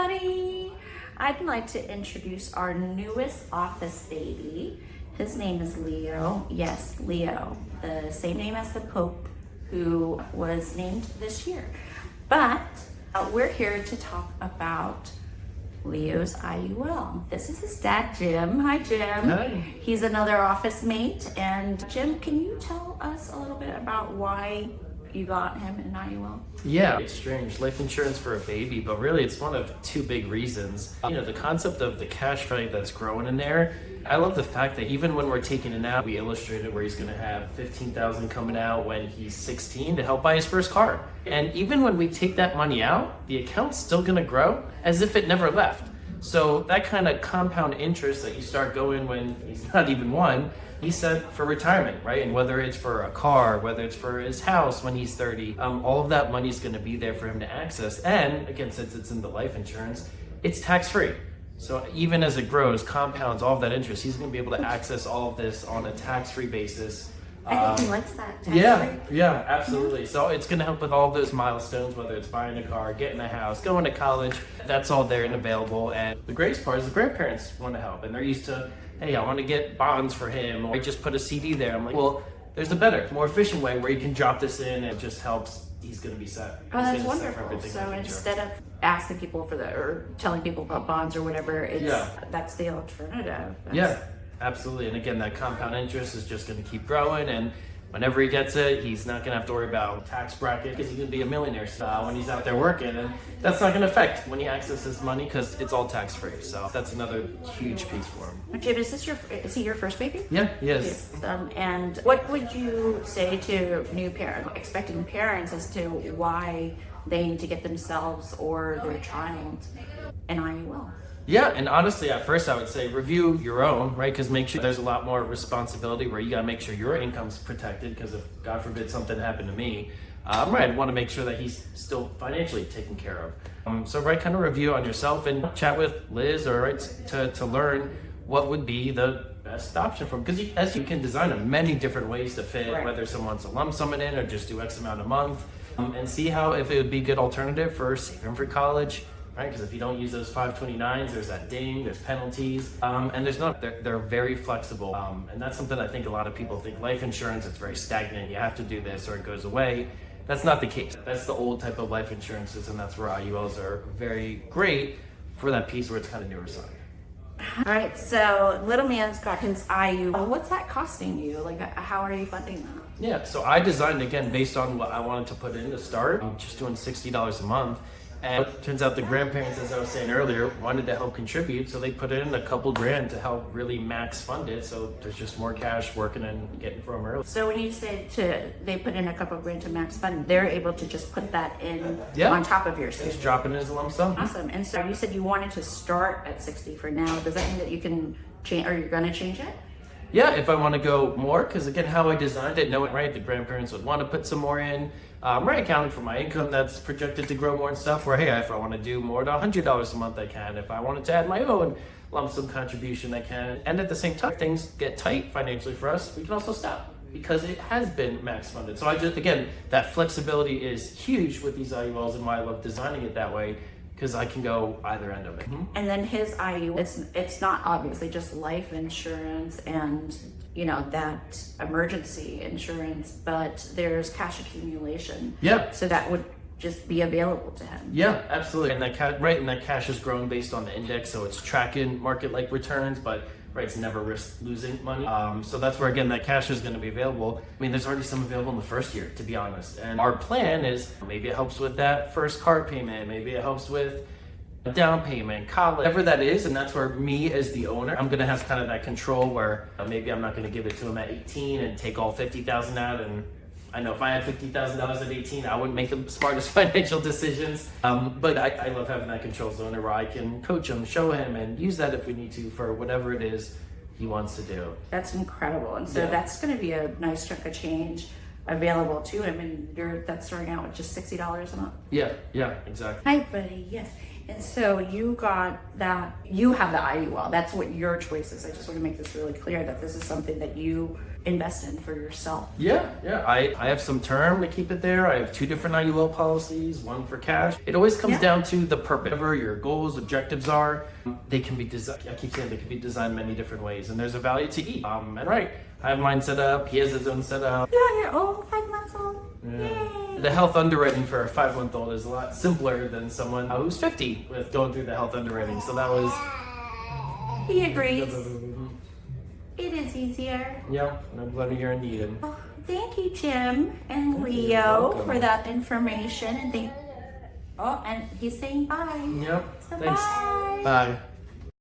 everybody. I'd like to introduce our newest office baby. His name is Leo. Yes, Leo, the same name as the Pope who was named this year. But we're here to talk about Leo's IUL. This is his dad, Jim. Hi, Jim. Hi. He's another office mate. And Jim, can you tell us a little bit about why you got him an IUL? Yeah, it's strange. Life insurance for a baby, but really it's one of two big reasons. The concept of the cash value that's growing in there. I love the fact that even when we're taking it out, we illustrated where he's going to have $15,000 coming out when he's 16 to help buy his first car. And even when we take that money out, the account's still going to grow as if it never left. So that kind of compound interest that you start going when he's not even one, he's set for retirement, right? And whether it's for a car, whether it's for his house when he's 30, all of that money is going to be there for him to access. And again, since it's in the life insurance, it's tax-free. So even as it grows, compounds all of that interest, he's going to be able to access all of this on a tax-free basis. I think he likes that. Yeah, absolutely. So it's going to help with all of those milestones, whether it's buying a car, getting a house, going to college. That's all there and available. And the greatest part is the grandparents want to help. And they're used to, hey, I want to get bonds for him, or I just put a CD there. I'm like, well, there's a better, more efficient way where you can drop this in and it just helps. He's going to be set. Oh, that's wonderful. So instead of asking people for or telling people about bonds or whatever, that's the alternative. Absolutely. And again, that compound interest is just going to keep growing. And whenever he gets it, he's not going to have to worry about tax bracket because he's going to be a millionaire when he's out there working. And that's not going to affect when he accesses money because it's all tax free. So that's another huge piece for him. Jim, is he your first baby? Yeah, yes. And what would you say to new parents, expecting parents, as to why they need to get themselves or their child an IUL? Yeah, and honestly, at first I would say review your own, right? Because make sure there's a lot more responsibility where you got to make sure your income's protected. Because if, God forbid, something happened to me, I'd want to make sure that he's still financially taken care of. So, kind of review on yourself and chat with Liz, or to learn what would be the best option for him. Because as you can design them many different ways to fit, whether someone wants to lump sum it in or just do X amount a month, and see how if it would be a good alternative for saving for college. Right, because if you don't use those 529s, there's that ding, there's penalties, and they're very flexible, and that's something I think a lot of people think life insurance, it's very stagnant, you have to do this or it goes away. That's not the case. That's the old type of life insurances, and that's where IULs are very great for that piece where it's kind of newer side. All right, so little man's got his IUL. What's that costing you? Like, how are you funding that? Yeah, so I designed, again, based on what I wanted to put in to start. I'm just doing $60 a month. And it turns out the grandparents, as I was saying earlier, wanted to help contribute, so they put in a couple grand to help really max fund it, so there's just more cash working and getting from early. So when you say they put in a couple grand to max fund, they're able to just put that in on top of your savings. Just drop it as a lump sum. Awesome. And so you said you wanted to start at 60 for now. Does that mean that you can change, or you're going to change it? Yeah, if I want to go more, because again, how I designed it, knowing the grandparents would want to put some more in, accounting for my income that's projected to grow more and stuff, where hey, if I want to do more to $100 a month, I can. If I wanted to add my own lump sum contribution, I can. And at the same time, if things get tight financially for us, we can also stop because it has been max funded. So that flexibility is huge with these IULs, and why I love designing it that way, because I can go either end of it. Mm-hmm. And then his IUL, it's not obviously just life insurance and that emergency insurance, but there's cash accumulation. Yeah. So that would just be available to him. Yeah, absolutely. And that cash is growing based on the index, so it's tracking market-like returns, but it's never risk losing money. So that's where, again, that cash is going to be available. I mean, there's already some available in the first year, to be honest. And our plan is maybe it helps with that first car payment, maybe it helps with a down payment, college, whatever that is. And that's where me as the owner, I'm going to have kind of that control where maybe I'm not going to give it to him at 18 and take all 50,000 out. And I know if I had $50,000 at 18, I wouldn't make the smartest financial decisions. But I love having that control zone where I can coach him, show him, and use that if we need to for whatever it is he wants to do. That's incredible. And so that's going to be a nice chunk of change available to him. And that's starting out with just $60 a month. Yeah, exactly. Hi, buddy. Yes. And so you got that, you have the IUL. That's what your choice is. I just want to make this really clear that this is something that you invest in for yourself. Yeah. I have some term to keep it there. I have 2 different IUL policies, one for cash. It always comes down to the purpose. Whatever your goals, objectives are, they can be designed. I keep saying they can be designed many different ways, and there's a value to each. And right, I have mine set up. He has his own set up. You're on your own, 5 months old. Yeah. Yay. The health underwriting for a 5-month-old is a lot simpler than someone who's 50 with going through the health underwriting. So that was. He agrees. It is easier. Yeah, I'm glad you're needed. Oh, thank you, Jim and You're Leo, welcome. for that information. And and he's saying bye. Yep. So Thanks. bye. Bye.